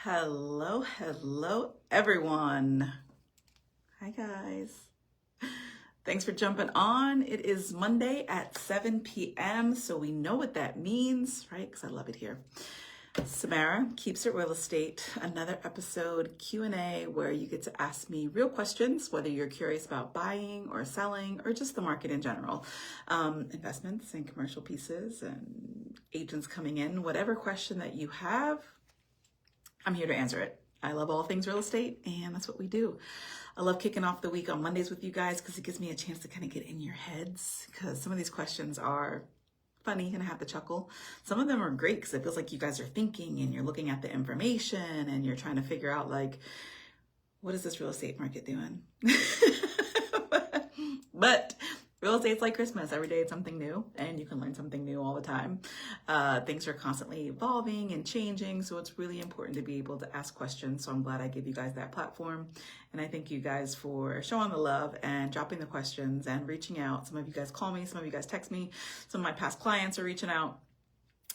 Hello, everyone. Hi, guys. Thanks for jumping on. It is Monday at 7 p.m., so we know what that means, right? Because I love it here. Samara Keeps It Real Estate, another episode Q&A where you get to ask me real questions, whether you're curious about buying or selling or just the market in general, investments and commercial pieces and agents coming in, whatever question that you have, I'm here to answer it. I love all things real estate, and that's what we do. I love kicking off the week on Mondays with you guys because it gives me a chance to kind of get in your heads, because some of these questions are funny and I have to chuckle. Some of them are great because it feels like you guys are thinking and you're looking at the information and you're trying to figure out, like, what is this real estate market doing? But real estate's like Christmas. Every day it's something new, and you can learn something new all the time. Things are constantly evolving and changing, so it's really important to be able to ask questions. So I'm glad I give you guys that platform. And I thank you guys for showing the love and dropping the questions and reaching out. Some of you guys call me, some of you guys text me, some of my past clients are reaching out.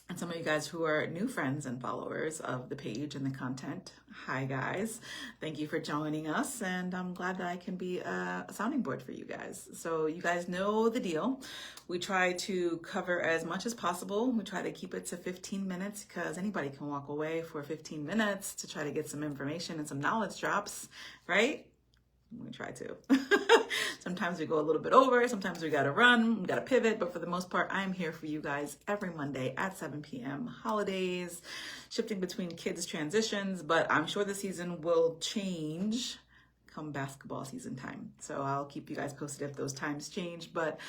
And some of you guys who are new friends and followers of the page and the content, hi guys. Thank you for joining us, and I'm glad that I can be a sounding board for you guys. So you guys know the deal. We try to cover as much as possible. We try to keep it to 15 minutes because anybody can walk away for 15 minutes to try to get some information and some knowledge drops, right? We try to. Sometimes we go a little bit over, sometimes we gotta run, we gotta pivot, but for the most part, I'm here for you guys every Monday at 7 p.m. Holidays, shifting between kids' transitions, but I'm sure the season will change come basketball season time. So I'll keep you guys posted if those times change, but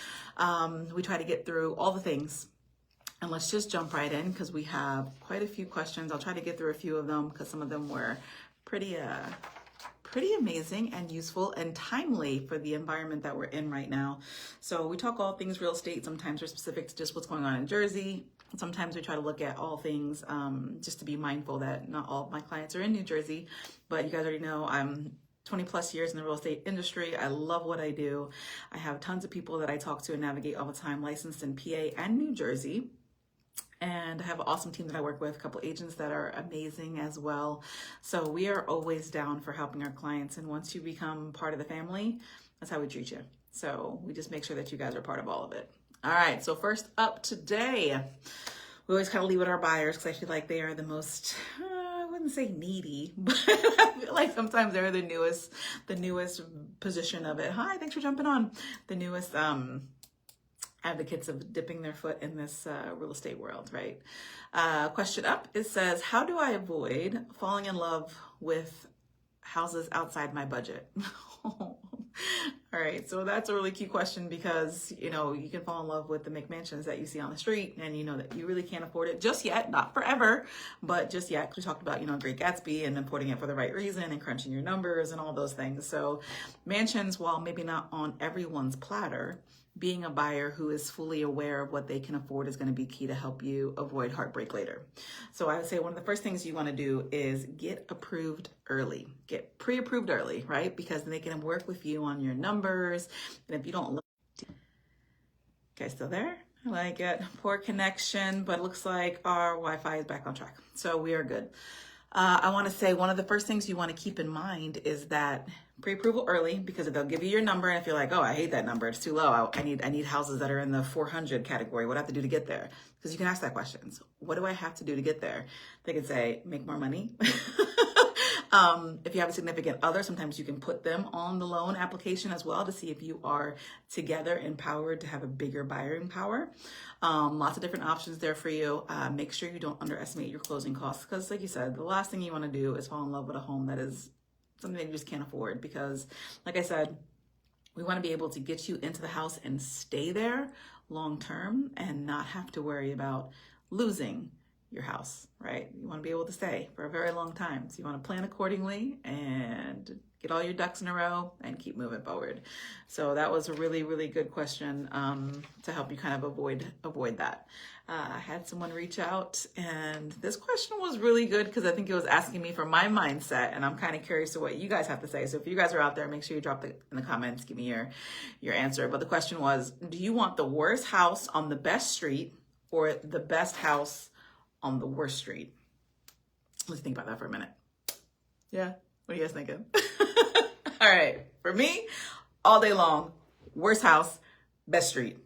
we try to get through all the things. And let's just jump right in because we have quite a few questions. I'll try to get through a few of them because some of them were pretty amazing and useful and timely for the environment that we're in right now. So we talk all things real estate. Sometimes we're specific to just what's going on in Jersey. Sometimes we try to look at all things just to be mindful that not all of my clients are in New Jersey, but you guys already know I'm 20 plus years in the real estate industry. I love what I do. I have tons of people that I talk to and navigate all the time, licensed in PA and New Jersey. And I have an awesome team that I work with, a couple agents that are amazing as well. So we are always down for helping our clients. And once you become part of the family, that's how we treat you. So we just make sure that you guys are part of all of it. All right, so first up today, we always kind of leave with our buyers because I feel like they are the most, I wouldn't say needy, but I feel like sometimes they're the newest position of it. Hi, thanks for jumping on. The newest advocates of dipping their foot in this real estate world, right? Question up, it says, how do I avoid falling in love with houses outside my budget? All right, so that's a really key question because, you know, you can fall in love with the McMansions that you see on the street and you know that you really can't afford it just yet, not forever, but just yet. We talked about, you know, Great Gatsby and importing it for the right reason and crunching your numbers and all those things. So mansions, while maybe not on everyone's platter, being a buyer who is fully aware of what they can afford is going to be key to help you avoid heartbreak later. So I would say one of the first things you want to do is get approved early, get pre-approved early, right? Because they can work with you on your numbers. And if you don't look, okay, still there? I like it. Poor connection, but it looks like our Wi-Fi is back on track. So we are good. I want to say one of the first things you want to keep in mind is that pre-approval early, because they'll give you your number and if you're like, oh, I hate that number, it's too low, I need houses that are in the 400 category, what do I have to do to get there? Because you can ask that question. What do I have to do to get there? They can say, make more money. If you have a significant other, sometimes you can put them on the loan application as well to see if you are together empowered to have a bigger buying power. Lots of different options there for you. Make sure you don't underestimate your closing costs because, like you said, the last thing you want to do is fall in love with a home that is something that you just can't afford because, like I said, we want to be able to get you into the house and stay there long term and not have to worry about losing your house, right? You want to be able to stay for a very long time. So you want to plan accordingly and get all your ducks in a row and keep moving forward. So that was a really, really good question to help you kind of avoid that. I had someone reach out and this question was really good because I think it was asking me for my mindset and I'm kind of curious to what you guys have to say. So if you guys are out there, make sure you drop it in the comments, give me your answer. But the question was, do you want the worst house on the best street or the best house on the worst street? Let's think about that for a minute. Yeah. What are you guys thinking? All right. For me, all day long, worst house, best street.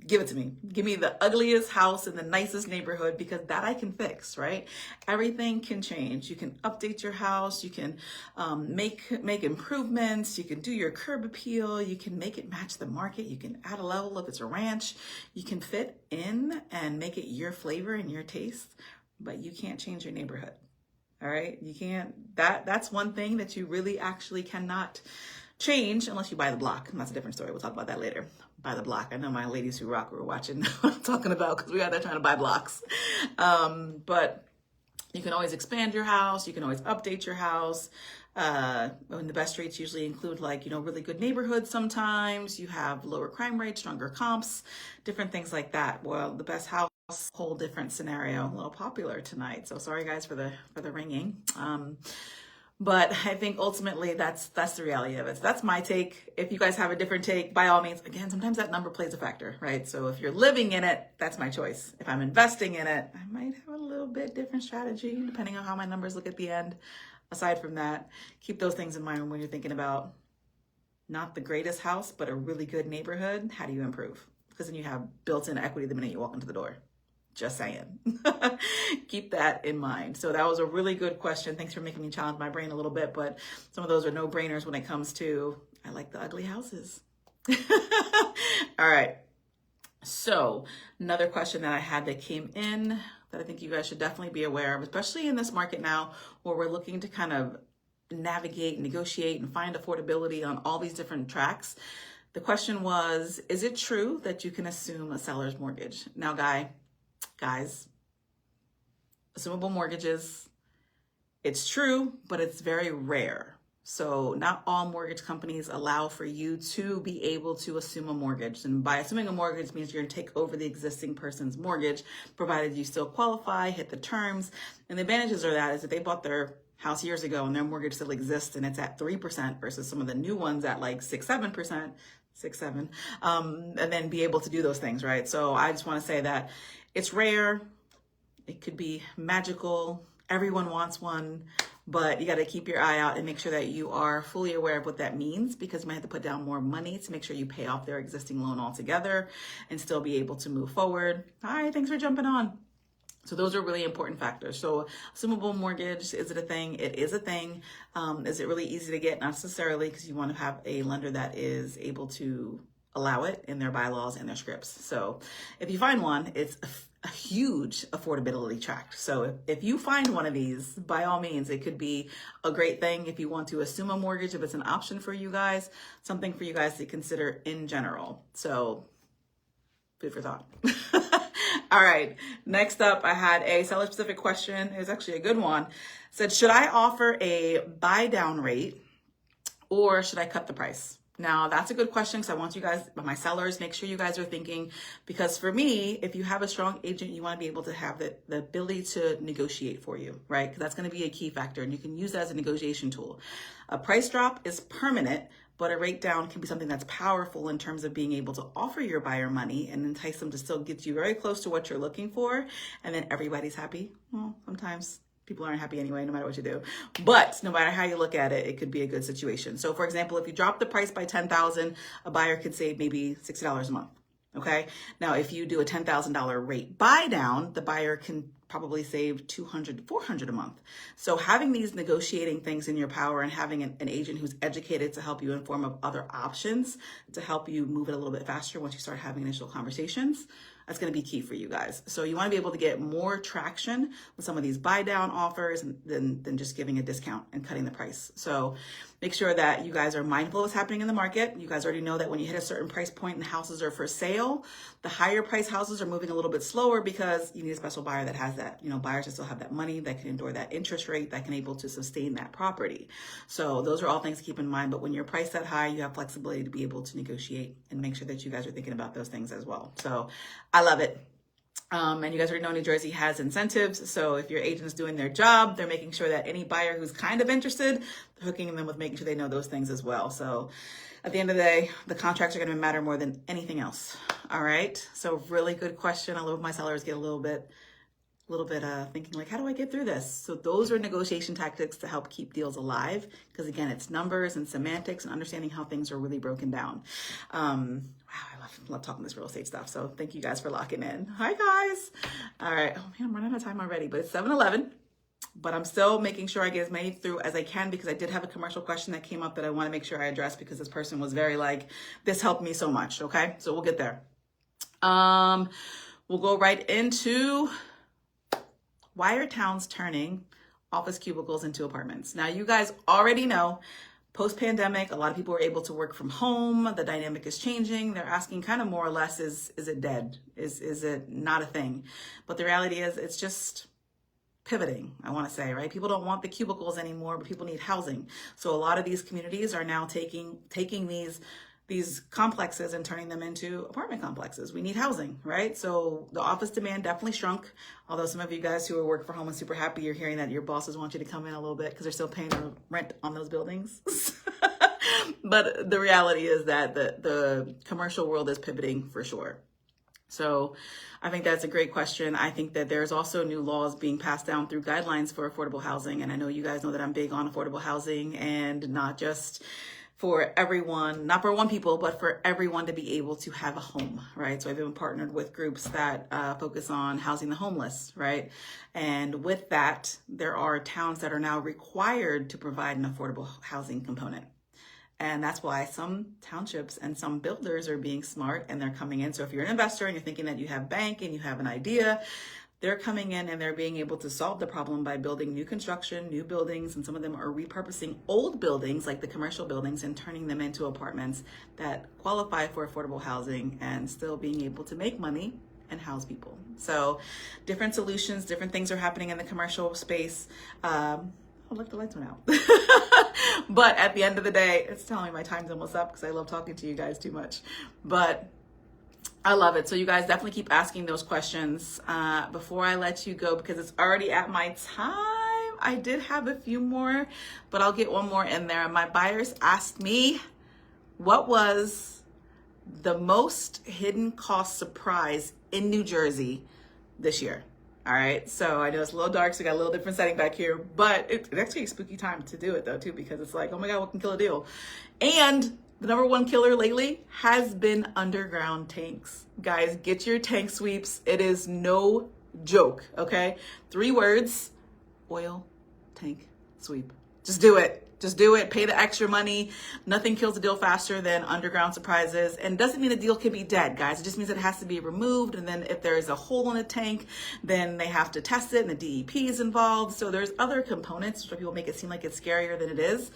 Give it to me. Give me the ugliest house in the nicest neighborhood, because that I can fix, right? Everything can change. You can update your house. You can make improvements. You can do your curb appeal. You can make it match the market. You can add a level if it's a ranch. You can fit in and make it your flavor and your taste, but you can't change your neighborhood. All right? You can't. That's one thing that you really actually cannot change unless you buy the block. And that's a different story. We'll talk about that later. Buy the block. I know my ladies who rock were watching what I'm talking about, because we out there trying to buy blocks. But you can always expand your house. You can always update your house. And the best streets usually include, like, really good neighborhoods. Sometimes you have lower crime rates, stronger comps, different things like that. Well, the best house, whole different scenario, a little popular tonight. So sorry guys for the ringing. But I think ultimately that's the reality of it. So that's my take. If you guys have a different take, by all means, again, sometimes that number plays a factor, right? So if you're living in it, that's my choice. If I'm investing in it, I might have a little bit different strategy depending on how my numbers look at the end. Aside from that, keep those things in mind when you're thinking about not the greatest house, but a really good neighborhood. How do you improve? Because then you have built-in equity the minute you walk into the door. Just saying. Keep that in mind. So that was a really good question. Thanks for making me challenge my brain a little bit, but some of those are no-brainers when it comes to, I like the ugly houses. All right. So another question that I had that came in that I think you guys should definitely be aware of, especially in this market now where we're looking to kind of navigate, negotiate, and find affordability on all these different tracks. The question was, is it true that you can assume a seller's mortgage? Now, guys, assumable mortgages, it's true, but it's very rare. So not all mortgage companies allow for you to be able to assume a mortgage. And by assuming a mortgage means you're going to take over the existing person's mortgage, provided you still qualify, hit the terms. And the advantages of that is that they bought their house years ago and their mortgage still exists and it's at 3% versus some of the new ones at like 6-7%, and then be able to do those things, right? So I just want to say that it's rare. It could be magical. Everyone wants one, but you got to keep your eye out and make sure that you are fully aware of what that means, because you might have to put down more money to make sure you pay off their existing loan altogether and still be able to move forward. Hi, thanks for jumping on. So those are really important factors. So assumable mortgage, is it a thing? It is a thing. Is it really easy to get? Not necessarily, because you want to have a lender that is able to allow it in their bylaws and their scripts. So if you find one, it's a huge affordability track. So if you find one of these, by all means, it could be a great thing if you want to assume a mortgage, if it's an option for you guys, something for you guys to consider in general. So food for thought. All right, next up, I had a seller-specific question. It was actually a good one. It said, should I offer a buy-down rate or should I cut the price? Now, that's a good question, because I want you guys, my sellers, make sure you guys are thinking, because for me, if you have a strong agent, you want to be able to have the ability to negotiate for you, right? Because that's going to be a key factor, and you can use that as a negotiation tool. A price drop is permanent, but a rate down can be something that's powerful in terms of being able to offer your buyer money and entice them to still get you very close to what you're looking for, and then everybody's happy. Well, sometimes people aren't happy anyway, no matter what you do. But no matter how you look at it, it could be a good situation. So for example, if you drop the price by $10,000, a buyer could save maybe $60 a month. Okay. Now, if you do a $10,000 rate buy down, the buyer can probably save $200 to $400 a month. So having these negotiating things in your power and having an agent who's educated to help you inform of other options to help you move it a little bit faster once you start having initial conversations, that's going to be key for you guys. So you want to be able to get more traction with some of these buy down offers than just giving a discount and cutting the price. So make sure that you guys are mindful of what's happening in the market. You guys already know that when you hit a certain price point and houses are for sale, the higher price houses are moving a little bit slower because you need a special buyer that has that, buyers that still have that money, that can endure that interest rate, that can able to sustain that property. So those are all things to keep in mind. But when you're priced that high, you have flexibility to be able to negotiate and make sure that you guys are thinking about those things as well. So I love it. And you guys already know New Jersey has incentives. So if your agent's doing their job, they're making sure that any buyer who's kind of interested, hooking them with making sure they know those things as well. So at the end of the day, the contracts are going to matter more than anything else. All right. So really good question. I love my sellers get a little bit little bit thinking like, how do I get through this? So those are negotiation tactics to help keep deals alive. Because again, it's numbers and semantics and understanding how things are really broken down. Wow, I love talking this real estate stuff. So thank you guys for locking in. Hi guys. All right. Oh man, I'm running out of time already, but it's 7:11. But I'm still making sure I get as many through as I can because I did have a commercial question that came up that I want to make sure I address because this person was very like, this helped me so much. Okay. So we'll get there. We'll go right into why are towns turning office cubicles into apartments? Now, you guys already know post-pandemic, a lot of people were able to work from home. The dynamic is changing. They're asking kind of more or less, is it dead? Is it not a thing? But the reality is it's just pivoting, I want to say, right? People don't want the cubicles anymore, but people need housing. So a lot of these communities are now taking these complexes and turning them into apartment complexes. We need housing, right? So the office demand definitely shrunk. Although some of you guys who are working from home and super happy, you're hearing that your bosses want you to come in a little bit because they're still paying the rent on those buildings. But the reality is that the commercial world is pivoting for sure. So I think that's a great question. I think that there's also new laws being passed down through guidelines for affordable housing. And I know you guys know that I'm big on affordable housing and not just for everyone, not for one people, but for everyone to be able to have a home, right? So I've been partnered with groups that focus on housing the homeless, right? And with that, there are towns that are now required to provide an affordable housing component. And that's why some townships and some builders are being smart and they're coming in. So if you're an investor and you're thinking that you have bank and you have an idea, they're coming in and they're being able to solve the problem by building new construction, new buildings, and some of them are repurposing old buildings like the commercial buildings and turning them into apartments that qualify for affordable housing and still being able to make money and house people. So different solutions, different things are happening in the commercial space. Oh, look, the lights went out. But at the end of the day, it's telling me my time's almost up because I love talking to you guys too much. But I love it. So you guys definitely keep asking those questions before I let you go because it's already at my time. I did have a few more, but I'll get one more in there. My buyers asked me what was the most hidden cost surprise in New Jersey this year. All right, so I know it's a little dark, so we got a little different setting back here, but it's actually a spooky time to do it though too, because it's like, oh my God, what can kill a deal? And the number one killer lately has been underground tanks. Guys, get your tank sweeps. It is no joke, okay? 3 words, oil tank sweep. Just do it. Just do it. Pay the extra money. Nothing kills a deal faster than underground surprises. And doesn't mean a deal can be dead, guys. It just means it has to be removed. And then if there's a hole in a tank, then they have to test it and the DEP is involved. So there's other components where people make it seem like it's scarier than it is.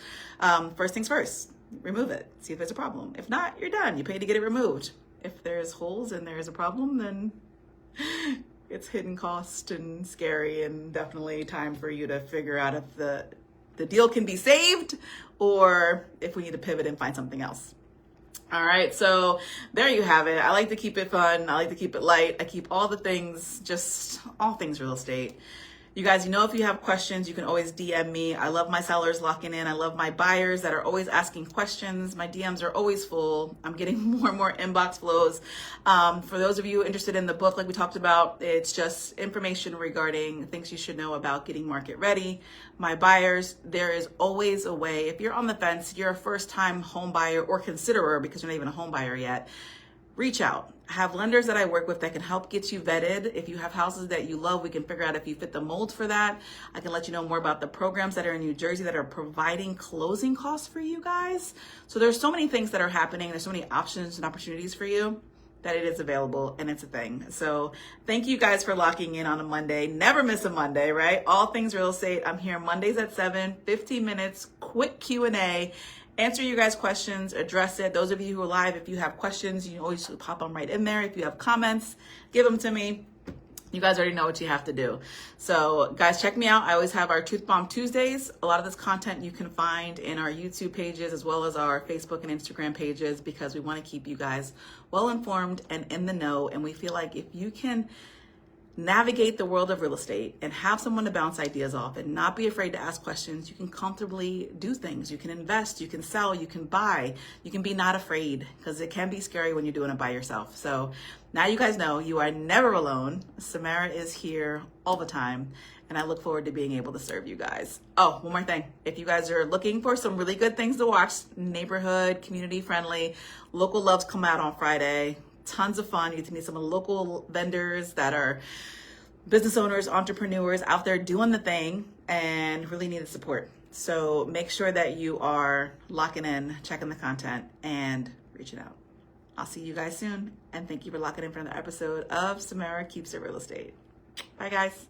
First things first, remove it. See if there's a problem. If not, you're done. You pay to get it removed. If there's holes and there's a problem, then it's hidden cost and scary and definitely time for you to figure out if the deal can be saved or if we need to pivot and find something else. All right, so there you have it. I like to keep it fun. I like to keep it light. I keep all the things, just all things real estate. You guys, you know, if you have questions, you can always DM me. I love my sellers locking in. I love my buyers that are always asking questions. My DMs are always full. I'm getting more and more inbox flows. For those of you interested in the book, like we talked about, it's just information regarding things you should know about getting market ready. My buyers, there is always a way. If you're on the fence, you're a first-time home buyer or considerer because you're not even a home buyer yet, reach out. I have lenders that I work with that can help get you vetted. If you have houses that you love, we can figure out if you fit the mold for that. I can let you know more about the programs that are in New Jersey that are providing closing costs for you guys. So there's so many things that are happening. There's so many options and opportunities for you that it is available and it's a thing. So thank you guys for locking in on a Monday. Never miss a Monday, right? All things real estate. I'm here Mondays at 7, 15 minutes, quick Q&A. Answer you guys' questions, address it. Those of you who are live, if you have questions, you can always pop them right in there. If you have comments, give them to me. You guys already know what you have to do. So guys, check me out. I always have our Truth Bomb Tuesdays. A lot of this content you can find in our YouTube pages as well as our Facebook and Instagram pages because we want to keep you guys well informed and in the know. And we feel like if you can navigate the world of real estate and have someone to bounce ideas off and not be afraid to ask questions, you can comfortably do things. You can invest, you can sell, you can buy, you can be not afraid, because it can be scary when you're doing it by yourself. So now you guys know you are never alone. Samara is here all the time, and I look forward to being able to serve you guys. Oh, one more thing. If you guys are looking for some really good things to watch, neighborhood, community friendly, Local Loves come out on Friday. Tons of fun. You get to meet some of the local vendors that are business owners, entrepreneurs out there doing the thing and really need the support. So make sure that you are locking in, checking the content, and reaching out. I'll see you guys soon. And thank you for locking in for another episode of Samara Keeps It Real Estate. Bye, guys.